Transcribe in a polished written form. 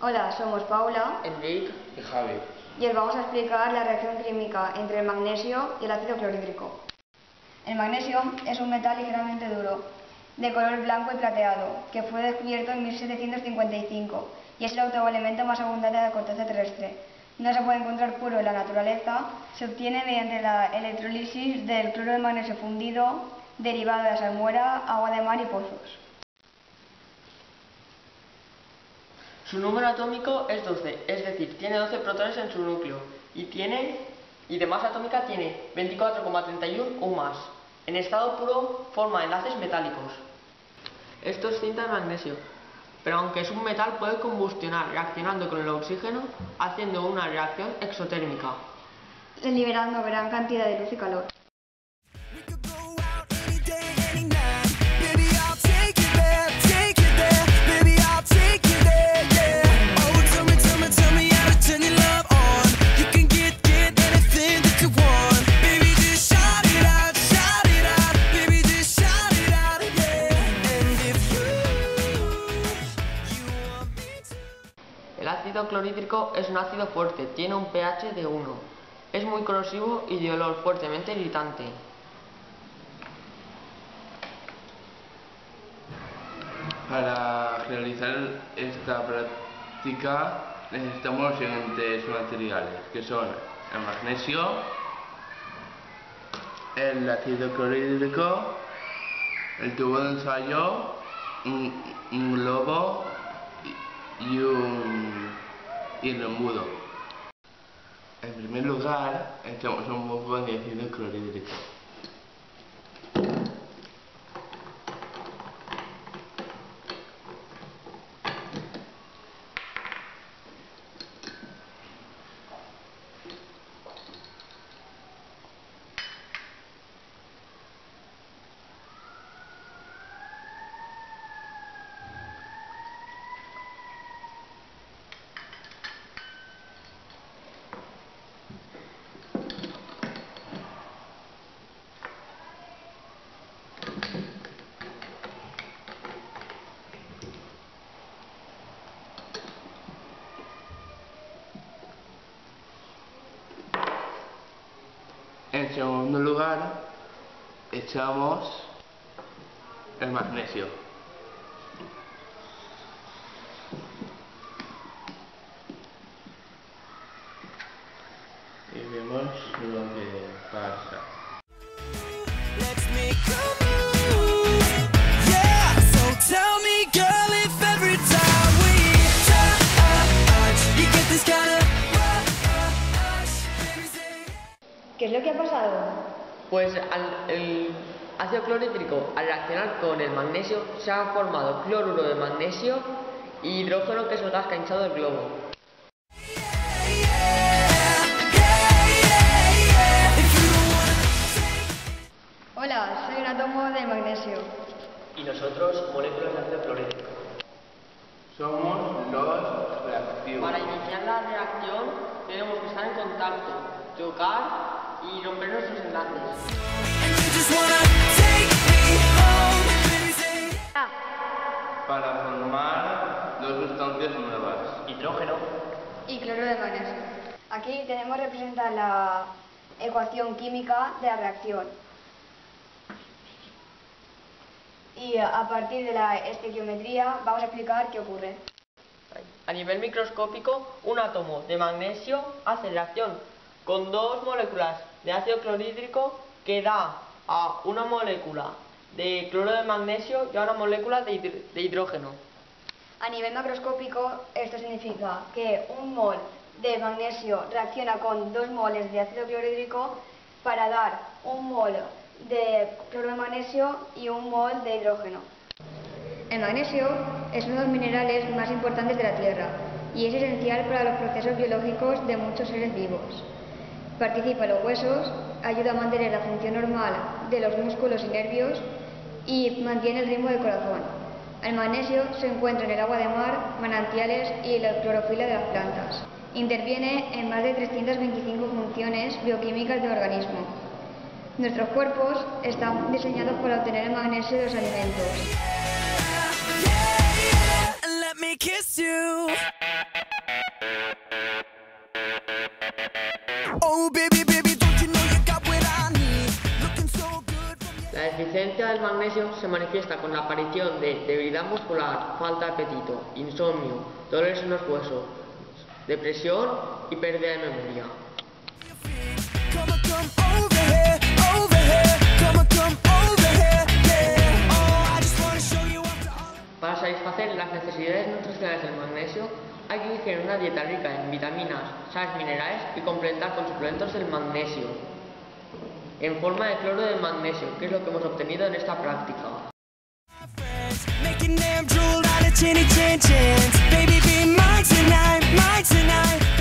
Hola, somos Paula, Enrique y Javi. Y os vamos a explicar la reacción química entre el magnesio y el ácido clorhídrico. El magnesio es un metal ligeramente duro, de color blanco y plateado, que fue descubierto en 1755 y es el octavo elemento más abundante de la corteza terrestre. No se puede encontrar puro en la naturaleza, se obtiene mediante la electrólisis del cloro de magnesio fundido, derivado de la salmuera, agua de mar y pozos. Su número atómico es 12, es decir, tiene 12 protones en su núcleo y de masa atómica tiene 24,31 o más. En estado puro forma enlaces metálicos. Esto es cinta de magnesio, pero aunque es un metal puede combustionar reaccionando con el oxígeno, haciendo una reacción exotérmica, Liberando gran cantidad de luz y calor. El ácido clorhídrico es un ácido fuerte, tiene un pH de 1, es muy corrosivo y de olor fuertemente irritante. Para realizar esta práctica necesitamos los siguientes materiales, que son el magnesio, el ácido clorhídrico, el tubo de ensayo, un globo y el embudo. En primer lugar, echamos un poco de ácido clorhídrico. En segundo lugar, echamos el magnesio. Y vemos lo que pasa. ¿Qué es lo que ha pasado? Pues el ácido clorhídrico, al reaccionar con el magnesio, se ha formado cloruro de magnesio y hidrógeno, que es el gas que ha hinchado el globo. Hola, soy un átomo de magnesio. Y nosotros, moléculas de ácido clorhídrico. Somos los reactivos. Para iniciar la reacción tenemos que estar en contacto, chocar y romper nuestros enlaces. Para formar dos sustancias nuevas. Hidrógeno. Y cloro de magnesio. Aquí tenemos representada la ecuación química de la reacción. Y a partir de la estequiometría vamos a explicar qué ocurre. A nivel microscópico, un átomo de magnesio hace reacción con dos moléculas de ácido clorhídrico que da a una molécula de cloro de magnesio y a una molécula de hidrógeno. A nivel macroscópico, esto significa que un mol de magnesio reacciona con 2 moles de ácido clorhídrico para dar un mol de cloro de magnesio y un mol de hidrógeno. El magnesio es uno de los minerales más importantes de la Tierra y es esencial para los procesos biológicos de muchos seres vivos. Participa en los huesos, ayuda a mantener la función normal de los músculos y nervios y mantiene el ritmo del corazón. El magnesio se encuentra en el agua de mar, manantiales y la clorofila de las plantas. Interviene en más de 325 funciones bioquímicas del organismo. Nuestros cuerpos están diseñados para obtener el magnesio de los alimentos. Let me kiss you. Oh baby, baby, don't you know you got what I need? Looking so good from your... La deficiencia del magnesio se manifiesta con la aparición de debilidad muscular, falta de apetito, insomnio, dolores en los huesos, depresión y pérdida de memoria. Come over here, over here. Come over here, yeah. Oh, I just wanna show you what to... Para satisfacer las necesidades nutricionales del magnesio, hay que ingerir una dieta rica en vitaminas, sales minerales y complementar con suplementos del magnesio, en forma de cloro de magnesio, que es lo que hemos obtenido en esta práctica. Making them drool out of chinny chin chins. Baby, be mine tonight, mine tonight.